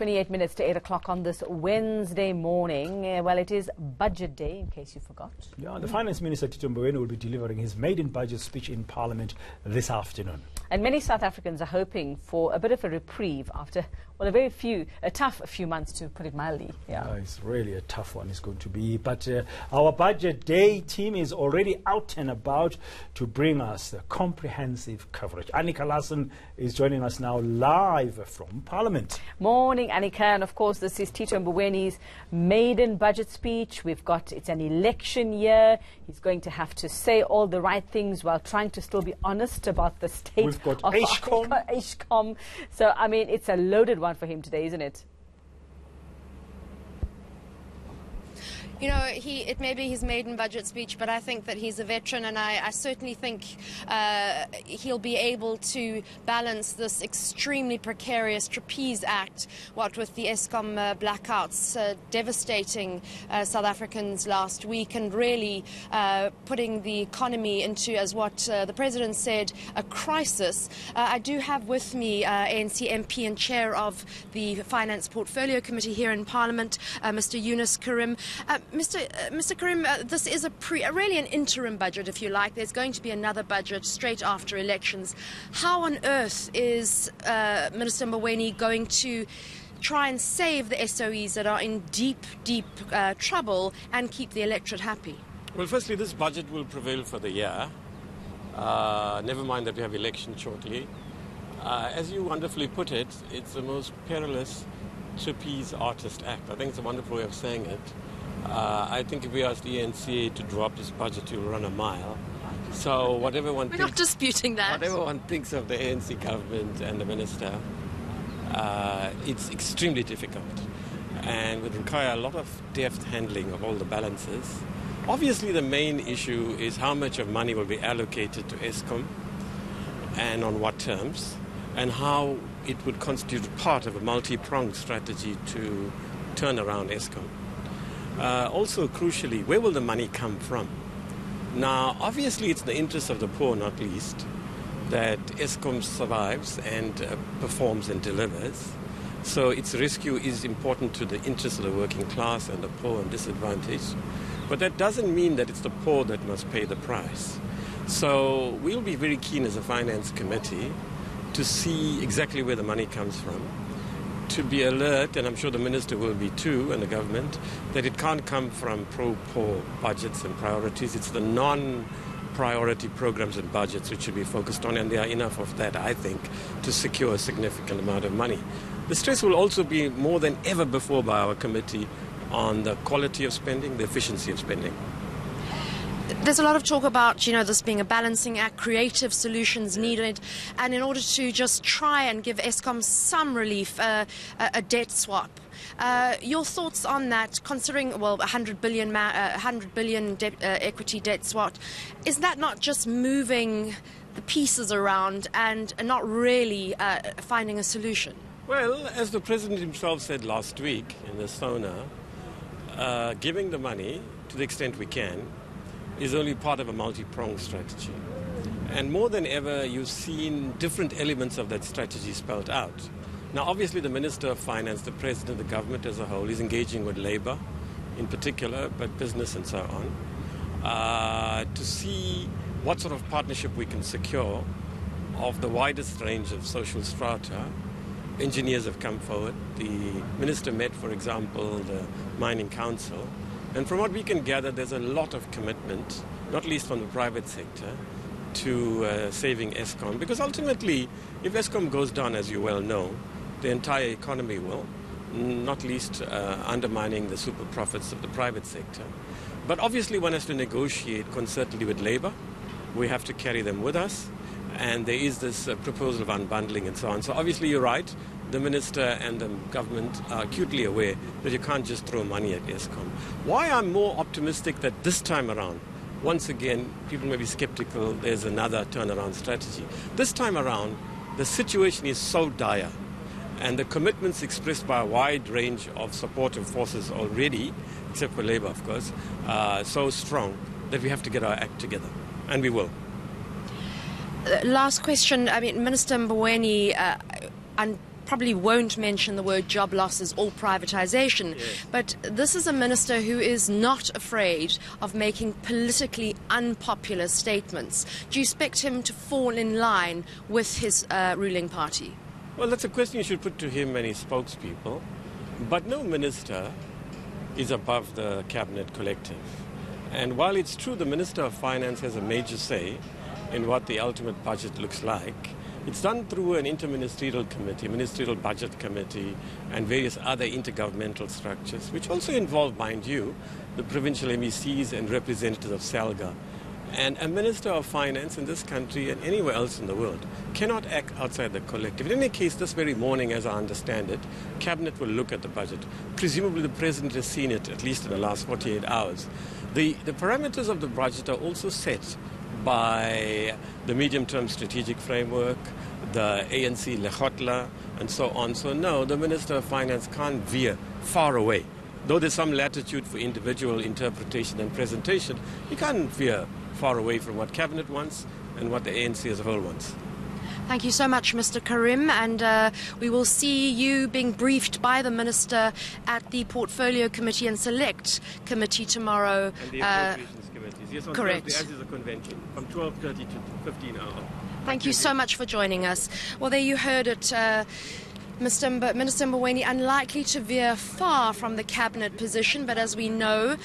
28 minutes to 8 o'clock on this Wednesday morning. Well, it is budget day, in case you forgot. Yeah, the Finance Minister Tito Mboweni will be delivering his maiden budget speech in Parliament this afternoon. And many South Africans are hoping for a bit of a reprieve after, well, a tough few months, to put it mildly. Yeah, it's really a tough one, it's going to be. But our budget day team is already out and about to bring us the comprehensive coverage. Annika Larsen is joining us now live from Parliament. Morning, Annika. And of course, this is Tito Mboweni's maiden budget speech. It's an election year. He's going to have to say all the right things while trying to still be honest about the state We've got of HCOM. So, I mean, it's a loaded one for him today, isn't it? You know, it may be his maiden budget speech, but I think that he's a veteran, and I certainly think he'll be able to balance this extremely precarious Trapeze Act, what with the Eskom blackouts devastating South Africans last week, and really putting the economy into, as what the President said, a crisis. I do have with me ANC MP and Chair of the Finance Portfolio Committee here in Parliament, Mr. Yunus Karim. Mr. Karim, this is really an interim budget, if you like. There's going to be another budget straight after elections. How on earth is Minister Mboweni going to try and save the SOEs that are in deep trouble and keep the electorate happy? Well, firstly, this budget will prevail for the year. Never mind that we have election shortly. As you wonderfully put it, it's the most perilous Trapeze Artist Act. I think it's a wonderful way of saying it. I think if we ask the ANC to drop this budget, you'll run a mile. So whatever one We're not disputing that. Whatever one thinks of the ANC government and the minister, it's extremely difficult and would require a lot of deft handling of all the balances. Obviously, the main issue is how much of money will be allocated to Eskom and on what terms, and how it would constitute part of a multi-pronged strategy to turn around Eskom. Also, crucially, where will the money come from? Now, obviously, it's the interest of the poor, not least, that Eskom survives and performs and delivers. So its rescue is important to the interests of the working class and the poor and disadvantaged. But that doesn't mean that it's the poor that must pay the price. So we'll be very keen as a finance committee to see exactly where the money comes from, to be alert, and I'm sure the minister will be too, and the government, that it can't come from pro-poor budgets and priorities. It's the non-priority programs and budgets which should be focused on, and there are enough of that, I think, to secure a significant amount of money. The stress will also be more than ever before by our committee on the quality of spending, the efficiency of spending. There's a lot of talk about, this being a balancing act, creative solutions needed, and in order to just try and give Eskom some relief, a debt swap. Your thoughts on that, considering, 100 billion equity debt swap, is that not just moving the pieces around and not really finding a solution? Well, as the President himself said last week in the SONA, giving the money to the extent we can is only part of a multi-pronged strategy. And more than ever, you've seen different elements of that strategy spelled out. Now, obviously, the Minister of Finance, the President, the government as a whole is engaging with Labour in particular, but business and so on, to see what sort of partnership we can secure of the widest range of social strata. Engineers have come forward. The Minister met, for example, the Mining Council. And from what we can gather, there's a lot of commitment, not least from the private sector, to saving Eskom. Because ultimately, if Eskom goes down, as you well know, the entire economy will, not least undermining the super profits of the private sector. But obviously, one has to negotiate concertedly with Labour. We have to carry them with us. And there is this proposal of unbundling and so on. So obviously, you're right. The minister and the government are acutely aware that you can't just throw money at Eskom. Why I'm more optimistic that this time around, once again, people may be skeptical, there's another turnaround strategy. This time around, the situation is so dire, and the commitments expressed by a wide range of supportive forces already, except for Labour, of course, are so strong that we have to get our act together, and we will. Last question. I mean, Minister Mboweni probably won't mention the word job losses or privatisation. Yes. But this is a minister who is not afraid of making politically unpopular statements. Do you expect him to fall in line with his ruling party? Well, that's a question you should put to him and his spokespeople. But no minister is above the cabinet collective. And while it's true the Minister of Finance has a major say in what the ultimate budget looks like, it's done through an interministerial committee, ministerial budget committee, and various other intergovernmental structures, which also involve, mind you, the provincial MECs and representatives of SALGA. And a Minister of Finance in this country and anywhere else in the world cannot act outside the collective. In any case, this very morning, as I understand it, Cabinet will look at the budget. Presumably the President has seen it, at least in the last 48 hours. The parameters of the budget are also set by the medium-term strategic framework, the ANC Lekgotla, and so on. So no, the Minister of Finance can't veer far away. Though there's some latitude for individual interpretation and presentation, he can't veer far away from what Cabinet wants and what the ANC as a whole wants. Thank you so much, Mr. Karim, and we will see you being briefed by the Minister at the Portfolio Committee and Select Committee tomorrow. And the Appropriations Committees. Yes, on correct. Thursday, as is the convention, from 12:30 to 15 hours. Thank you so much for joining us. Well, there you heard it. Minister Mboweni unlikely to veer far from the cabinet position, but as we know,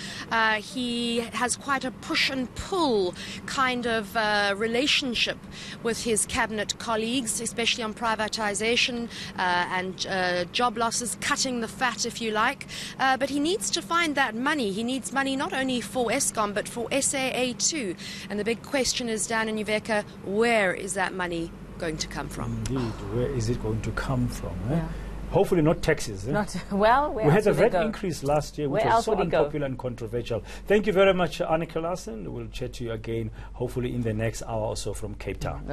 he has quite a push and pull kind of relationship with his cabinet colleagues, especially on privatisation and job losses, cutting the fat, if you like. But he needs to find that money. He needs money not only for Eskom, but for SAA too. And the big question is, Dan and Uveka, where is that money going to come from? Indeed, where is it going to come from? Yeah. Hopefully not taxes. Well, we had a VAT increase last year, which was so unpopular and controversial. Thank you very much, Annika Larsen. We'll chat to you again, hopefully in the next hour or so from Cape Town.